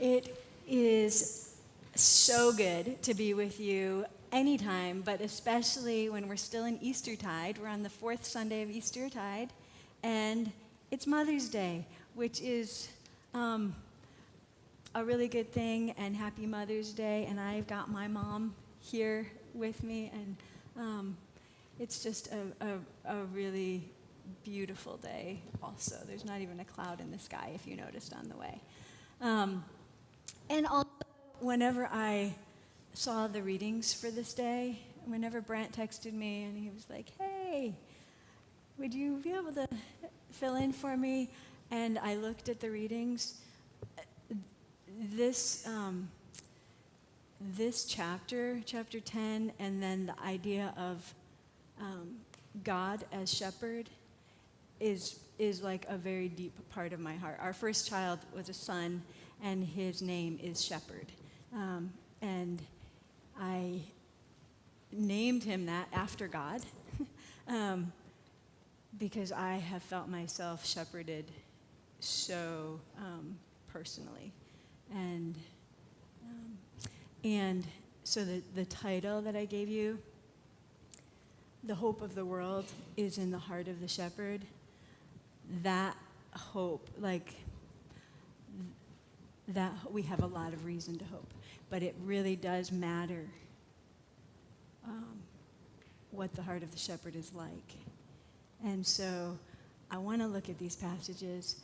It is so good to be with you anytime, but especially when we're still in Eastertide. We're on the fourth Sunday of Eastertide, and it's Mother's Day, which is a really good thing, and happy Mother's Day. And I've got my mom here with me, and it's just a really beautiful day also. There's not even a cloud in the sky, if you noticed on the way. And also, whenever I saw the readings for this day, whenever Brant texted me and he was like, hey, would you be able to fill in for me? And I looked at the readings. This chapter 10, and then the idea of God as shepherd is like a very deep part of my heart. Our first child was a son, and his name is Shepherd. And I named him that after God because I have felt myself shepherded so personally. And so the title that I gave you, The Hope of the World is in the Heart of the Shepherd. That hope, that we have a lot of reason to hope, but it really does matter what the heart of the shepherd is like. And so I want to look at these passages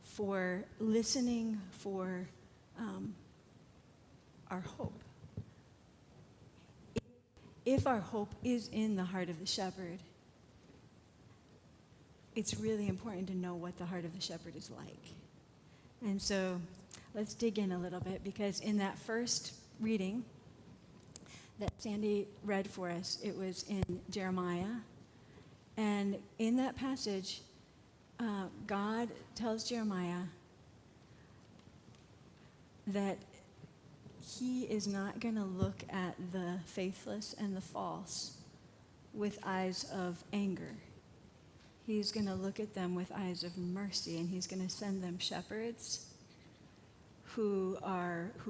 for listening for our hope. If our hope is in the heart of the shepherd, it's really important to know what the heart of the shepherd is like. And so let's dig in a little bit, because in that first reading that Sandy read for us, it was in Jeremiah. And in that passage, God tells Jeremiah that he is not going to look at the faithless and the false with eyes of anger. He's going to look at them with eyes of mercy, and he's going to send them shepherds who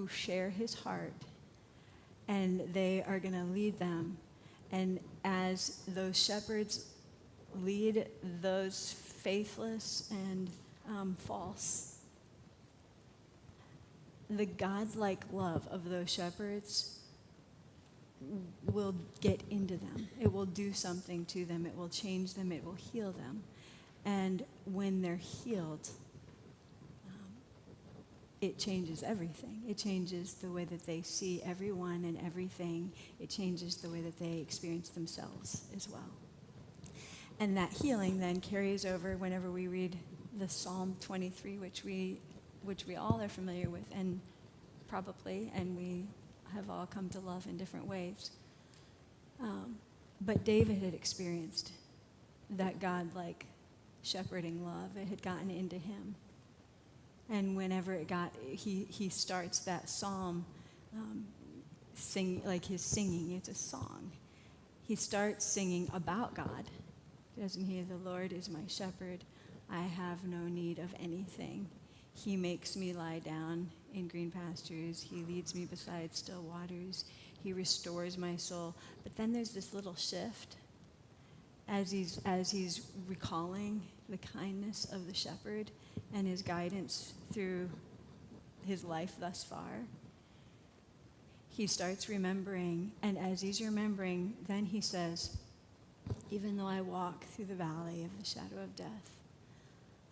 share his heart, and they are going to lead them. And as those shepherds lead those faithless and false, the godlike love of those shepherds will get into them. It will do something to them. It will change them. It will heal them. And when they're healed, it changes everything. It changes the way that they see everyone and everything. It changes the way that they experience themselves as well. And that healing then carries over whenever we read the Psalm 23, which we all are familiar with, and we have all come to love in different ways. But David had experienced that God-like shepherding love. It had gotten into him. And whenever he starts that psalm, his singing, it's a song. He starts singing about God. Doesn't he? The Lord is my shepherd. I have no need of anything. He makes me lie down in green pastures. He leads me beside still waters. He restores my soul. But then there's this little shift as he's recalling the kindness of the shepherd and his guidance through his life thus far. He starts remembering, and as he's remembering, then he says, even though I walk through the valley of the shadow of death,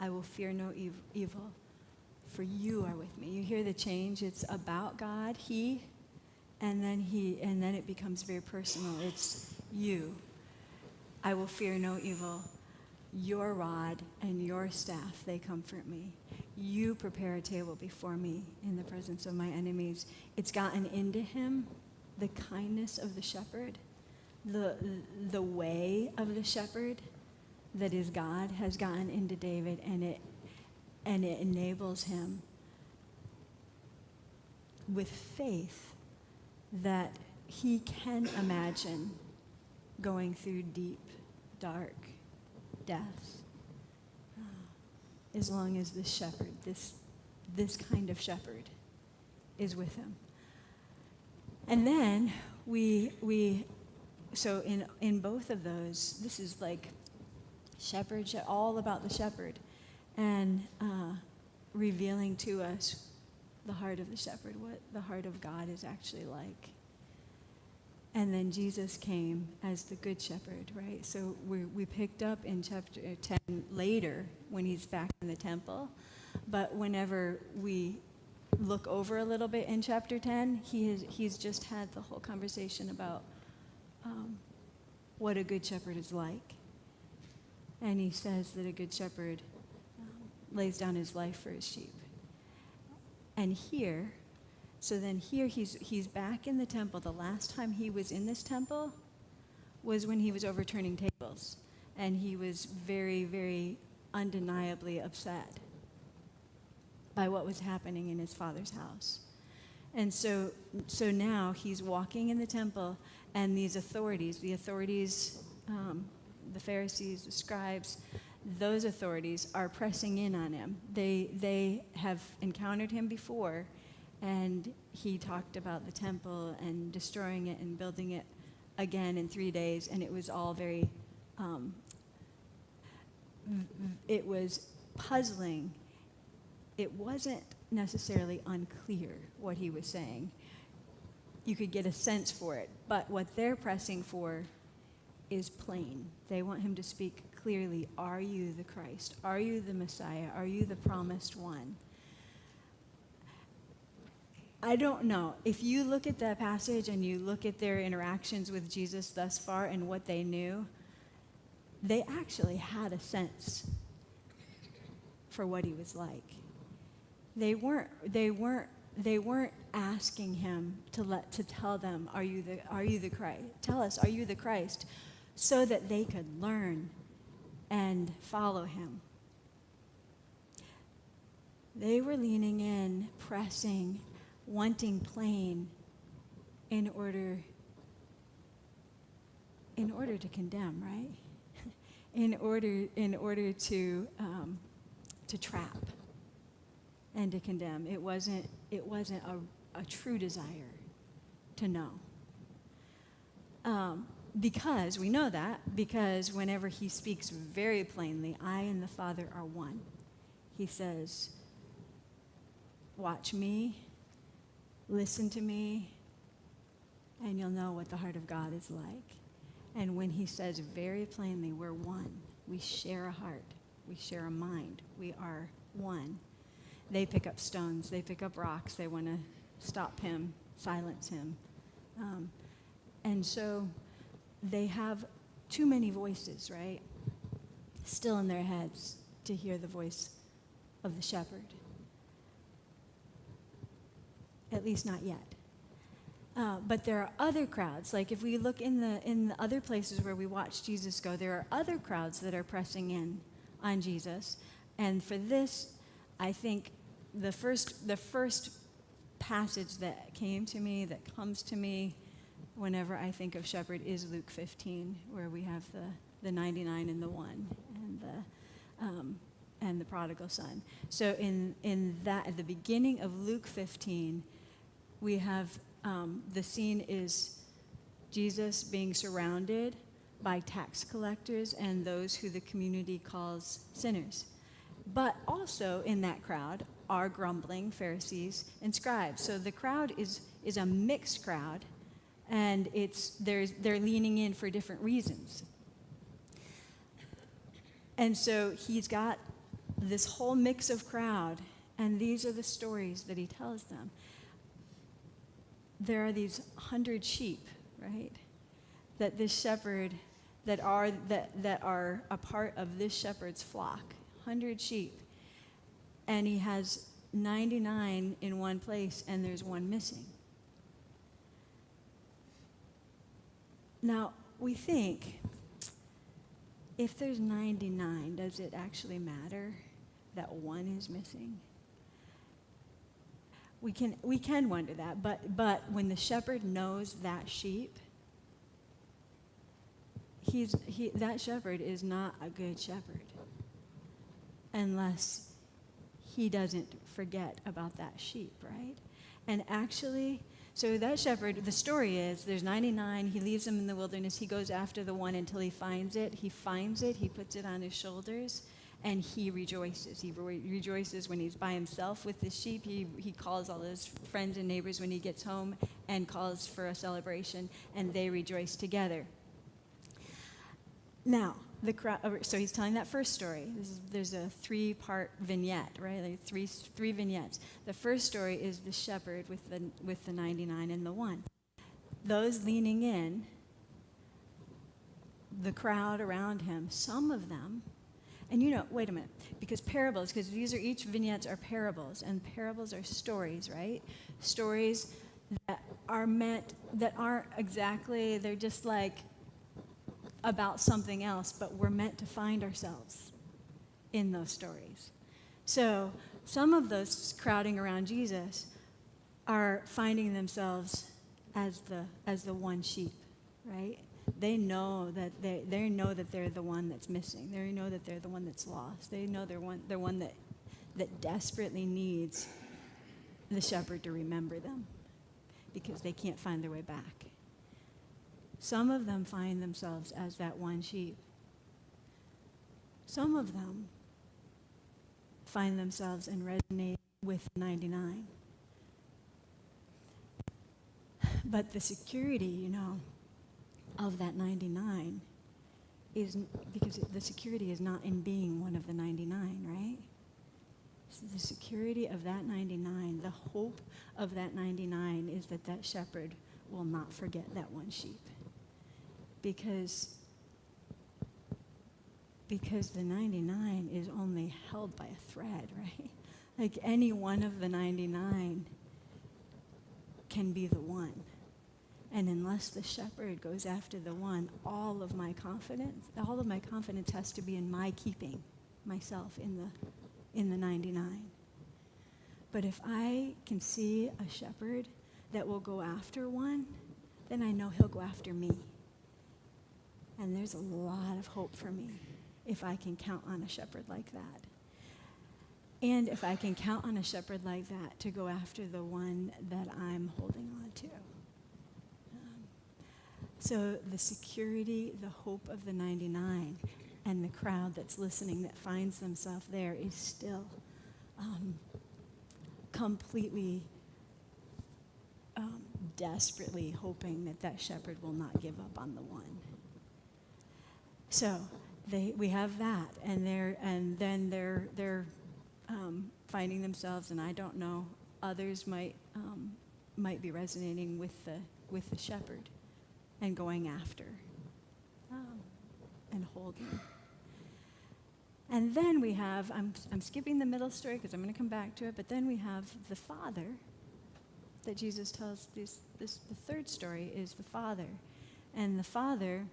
I will fear no evil, for you are with me. You hear the change. It's about God, and then it becomes very personal. It's you. I will fear no evil. Your rod and your staff, they comfort me. You prepare a table before me in the presence of my enemies. It's gotten into him, the kindness of the shepherd, the way of the shepherd that is God has gotten into David, and it enables him with faith that he can imagine going through deep, dark death, as long as this shepherd, this kind of shepherd, is with him. And then so in both of those, this is like shepherd, all about the shepherd, and revealing to us the heart of the shepherd, what the heart of God is actually like. And then Jesus came as the good shepherd, right? So we picked up in chapter 10 later when he's back in the temple. But whenever we look over a little bit in chapter 10, he's just had the whole conversation about what a good shepherd is like. And he says that a good shepherd lays down his life for his sheep. And here he's back in the temple. The last time he was in this temple was when he was overturning tables. And he was very, very undeniably upset by what was happening in his Father's house. And so now he's walking in the temple, and these authorities, the Pharisees, the scribes, those authorities are pressing in on him. They have encountered him before, and he talked about the temple and destroying it and building it again in 3 days, and it was all very, it was puzzling. It wasn't necessarily unclear what he was saying. You could get a sense for it, but what they're pressing for is plain. They want him to speak clearly. Are you the Christ? Are you the Messiah? Are you the promised one? I don't know. If you look at that passage and you look at their interactions with Jesus thus far and what they knew, they actually had a sense for what he was like. They weren't asking him to tell them, are you the Christ? Tell us, are you the Christ? So that they could learn and follow him. They were leaning in, pressing, wanting plain in order to condemn, right? in order to trap and to condemn. It wasn't a true desire to know. Because we know that, because whenever he speaks very plainly, I and the Father are one. He says, watch me, listen to me, and you'll know what the heart of God is like. And when he says very plainly, we're one, we share a heart, we share a mind, we are one. They pick up stones, they pick up rocks, they want to stop him, silence him. And so they have too many voices, right? Still in their heads to hear the voice of the shepherd. At least not yet. But there are other crowds. Like if we look in the other places where we watch Jesus go, there are other crowds that are pressing in on Jesus. And for this, I think the first passage that came to me, that comes to me whenever I think of shepherd, is Luke 15, where we have the 99 and the 1 and the prodigal son. So in that, at the beginning of Luke 15, we have the scene is Jesus being surrounded by tax collectors and those who the community calls sinners. But also in that crowd are grumbling Pharisees and scribes. So the crowd is a mixed crowd, and they're leaning in for different reasons. And so he's got this whole mix of crowd, and these are the stories that he tells them. There are these 100 sheep, right? That this shepherd, that are a part of this shepherd's flock. 100 sheep. And he has 99 in one place, and there's one missing. Now, we think, if there's 99, does it actually matter that one is missing? We can wonder that, but when the shepherd knows that sheep, that shepherd is not a good shepherd unless he doesn't forget about that sheep, right? And actually, so that shepherd, the story is, there's 99, he leaves them in the wilderness, he goes after the one until he finds it, he puts it on his shoulders, and he rejoices. He rejoices when he's by himself with the sheep. He calls all his friends and neighbors when he gets home and calls for a celebration, and they rejoice together. Now, the crowd. So he's telling that first story. There's a 3-part vignette, right? Like three vignettes. The first story is the shepherd with the 99 and the 1. Those leaning in, the crowd around him, some of them. And wait a minute, because each vignettes are parables, and parables are stories, right? Stories that aren't exactly, they're just like about something else, but we're meant to find ourselves in those stories. So some of those crowding around Jesus are finding themselves as the one sheep, right? They know that they know that they're the one that's missing. They know that they're the one that's lost. They know they're one that desperately needs the shepherd to remember them because they can't find their way back. Some of them find themselves as that one sheep. Some of them find themselves and resonate with 99. But the security, of that 99 is because the security is not in being one of the 99, right? So the security of that 99, the hope of that 99 is that shepherd will not forget that one sheep. Because the 99 is only held by a thread, right? Like any one of the 99 can be the one. And unless the shepherd goes after the one, all of my confidence has to be in my keeping myself in the 99. But if I can see a shepherd that will go after one, then I know he'll go after me. And there's a lot of hope for me if I can count on a shepherd like that. And if I can count on a shepherd like that to go after the one that I'm holding on to. So the security, the hope of the 99 and the crowd that's listening that finds themselves there is still completely, desperately hoping that shepherd will not give up on the one. So we have that, and then they're finding themselves, and I don't know, others might be resonating with the shepherd. And going after, and holding. And then we have, I'm skipping the middle story because I'm going to come back to it, but then we have the father that Jesus tells. The third story is the father. And the father,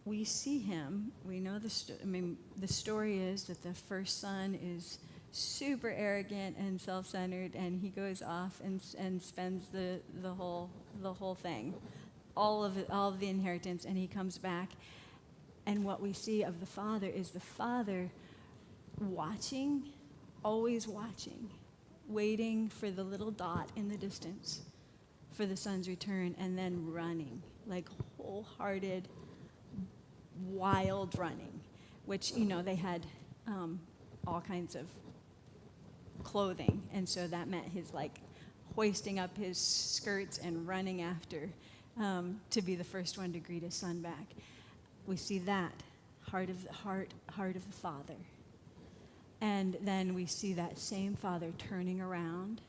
we see him, we know the story is that the first son is super arrogant and self-centered, and he goes off and spends the whole thing, all of the inheritance, and he comes back. And what we see of the father is the father watching, always watching, waiting for the little dot in the distance for the son's return, and then running, like wholehearted, wild running, which, they had all kinds of clothing, and so that meant his hoisting up his skirts and running after to be the first one to greet his son back. We see that heart of the father, and then we see that same father turning around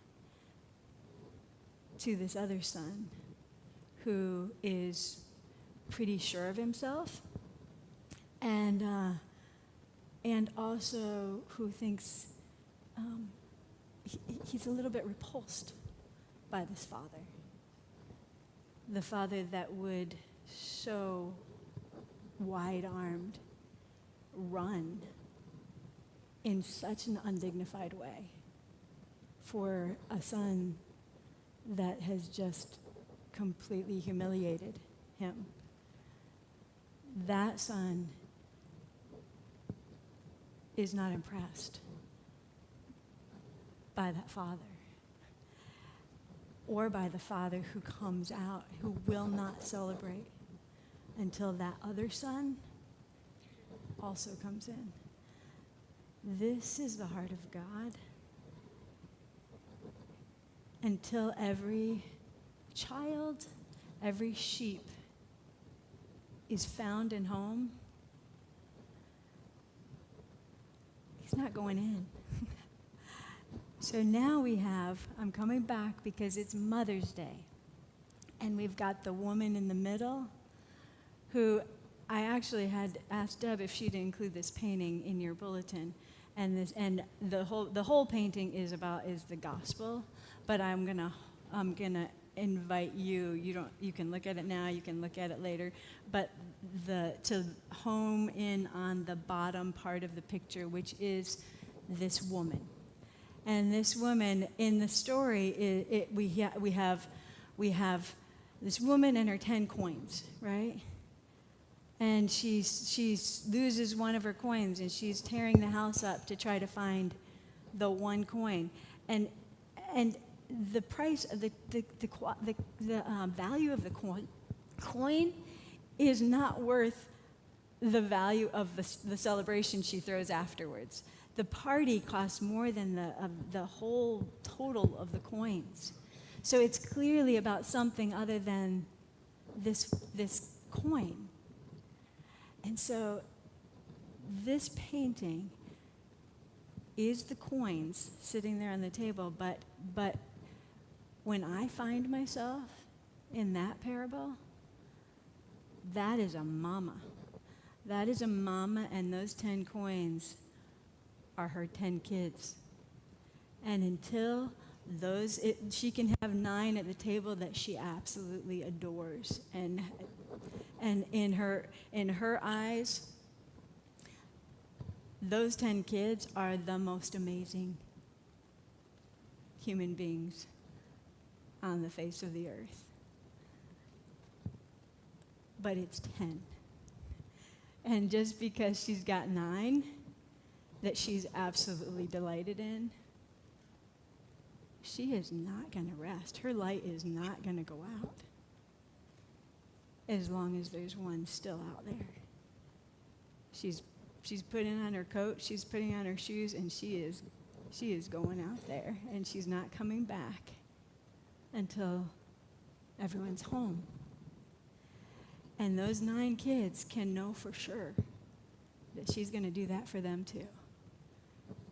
to this other son who is pretty sure of himself, and also who thinks he's a little bit repulsed by this father. The father that would so wide-armed run in such an undignified way for a son that has just completely humiliated him. That son is not impressed by that father, or by the father who comes out, who will not celebrate until that other son also comes in. This is the heart of God. Until every child, every sheep is found in home, he's not going in. So now I'm coming back because it's Mother's Day. And we've got the woman in the middle who I actually had asked Deb if she'd include this painting in your bulletin. And the whole painting is the gospel, but I'm gonna invite you. You can look at it now, you can look at it later, but to home in on the bottom part of the picture, which is this woman. And this woman in the story, we have this woman and her 10 coins, right? And she loses one of her coins, and she's tearing the house up to try to find the one coin. And the price of the value of the coin is not worth the value of the celebration she throws afterwards. The party costs more than the whole total of the coins. So it's clearly about something other than this coin. And so this painting is the coins sitting there on the table, but when I find myself in that parable, that is a mama. That is a mama, and those 10 coins are her 10 kids. And until she can have 9 at the table that she absolutely adores. And in her eyes, those 10 kids are the most amazing human beings on the face of the earth. But it's 10. And just because she's got 9 that she's absolutely delighted in, she is not going to rest. Her light is not going to go out as long as there's one still out there. She's putting on her coat, she's putting on her shoes, and she is going out there, and she's not coming back until everyone's home. And those 9 kids can know for sure that she's going to do that for them too.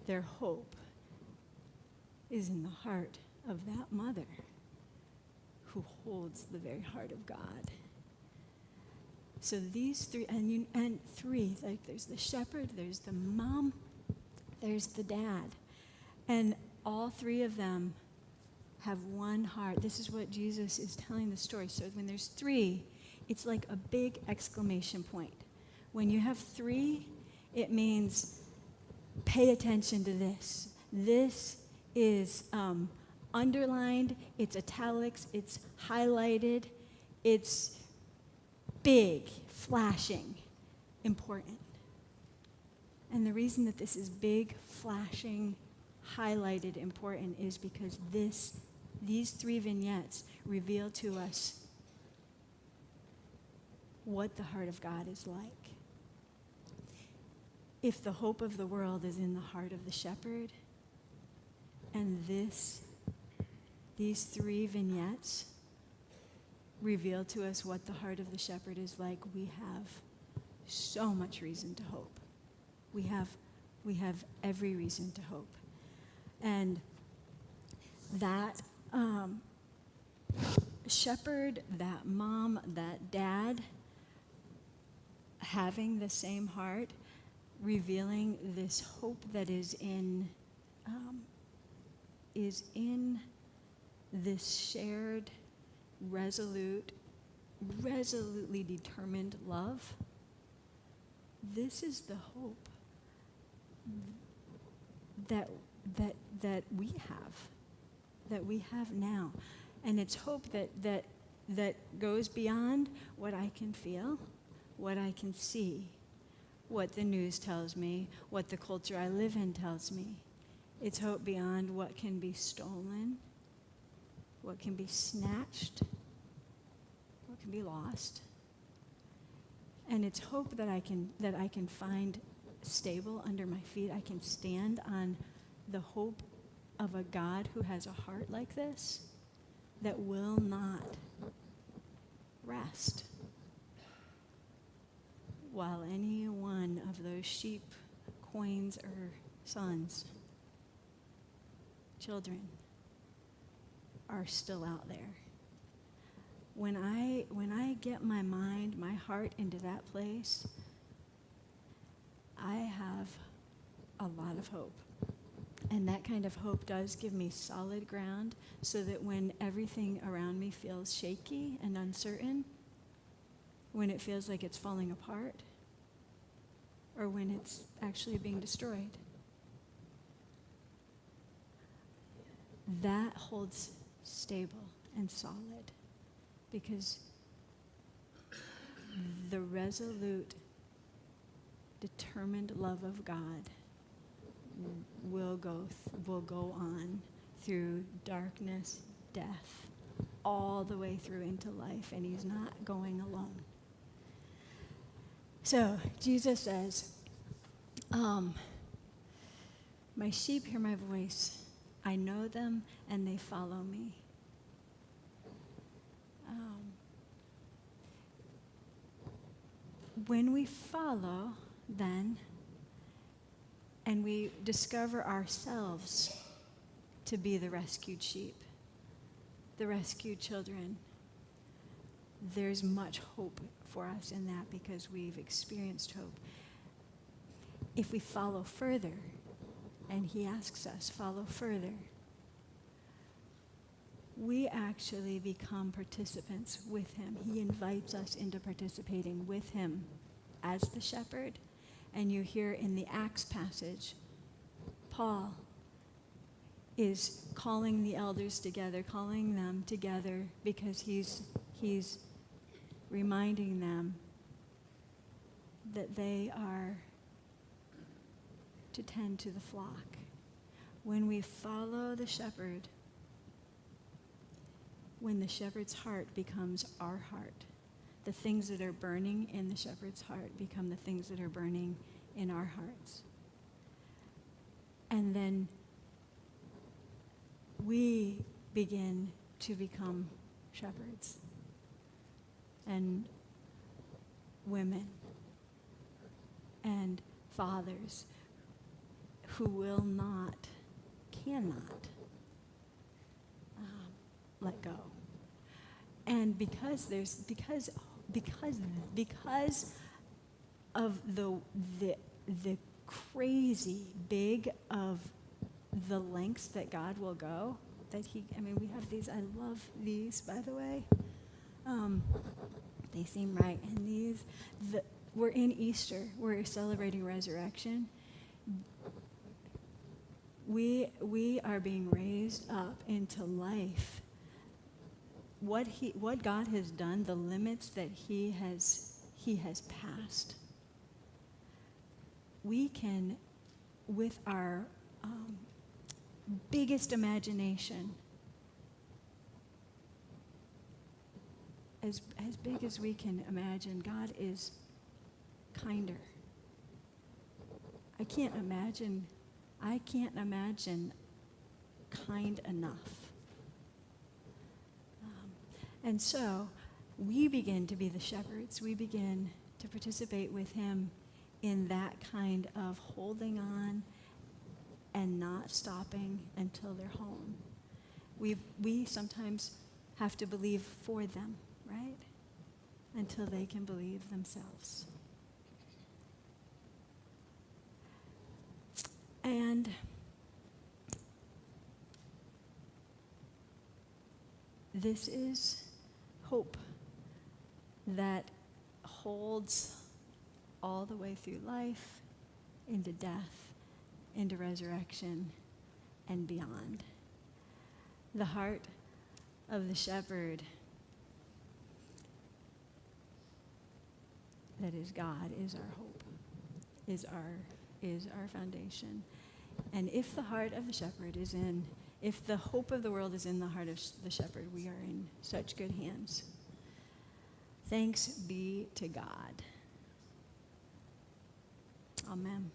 Their hope is in the heart of that mother who holds the very heart of God. So these 3, and 3, like there's the shepherd, there's the mom, there's the dad. And all 3 of them have one heart. This is what Jesus is telling the story. So when there's 3, it's like a big exclamation point. When you have 3, it means pay attention to this. This is underlined, it's italics, it's highlighted, it's big, flashing, important. And the reason that this is big, flashing, highlighted, important is because these 3 vignettes reveal to us what the heart of God is like. If the hope of the world is in the heart of the shepherd, and these 3 vignettes reveal to us what the heart of the shepherd is like, we have so much reason to hope. We have every reason to hope. And that shepherd, that mom, that dad, having the same heart, revealing this hope that is in this shared, resolutely determined love. This is the hope that we have now. And it's hope that goes beyond what I can feel, what I can see, what the news tells me, what the culture I live in tells me. It's hope beyond what can be stolen, what can be snatched, what can be lost. And it's hope that I can find stable under my feet. I can stand on the hope of a God who has a heart like this that will not rest while any one of those sheep, coins, or sons, children, are still out there. When I get my mind, my heart into that place, I have a lot of hope. And that kind of hope does give me solid ground so that when everything around me feels shaky and uncertain, when it feels like it's falling apart, or when it's actually being destroyed, that holds stable and solid, because the resolute, determined love of God will go on through darkness, death, all the way through into life, and he's not going alone. So Jesus says, my sheep hear my voice. I know them, and they follow me. When we follow, then, and we discover ourselves to be the rescued sheep, the rescued children, there's much hope for us in that because we've experienced hope. If we follow further, and he asks us, follow further, we actually become participants with him. He invites us into participating with him as the shepherd. And you hear in the Acts passage, Paul is calling the elders together, calling them together because he's reminding them that they are to tend to the flock. When we follow the shepherd, when the shepherd's heart becomes our heart, the things that are burning in the shepherd's heart become the things that are burning in our hearts. And then we begin to become shepherds and women and fathers who will not, cannot let go. And because of the crazy big of the lengths that God will go, we have these, I love these, by the way. They seem right. And we're in Easter. We're celebrating resurrection. We are being raised up into life. What God has done, the limits that he has passed, we can, with our biggest imagination, as big as we can imagine, God is kinder. I can't imagine kind enough. And so we begin to be the shepherds. We begin to participate with him in that kind of holding on and not stopping until they're home. We sometimes have to believe for them, right? Until they can believe themselves. And this is hope that holds all the way through life, into death, into resurrection, and beyond. The heart of the shepherd that is God is our hope, is our foundation. And if the heart of the shepherd if the hope of the world is in the heart of the shepherd, we are in such good hands. Thanks be to God. Amen.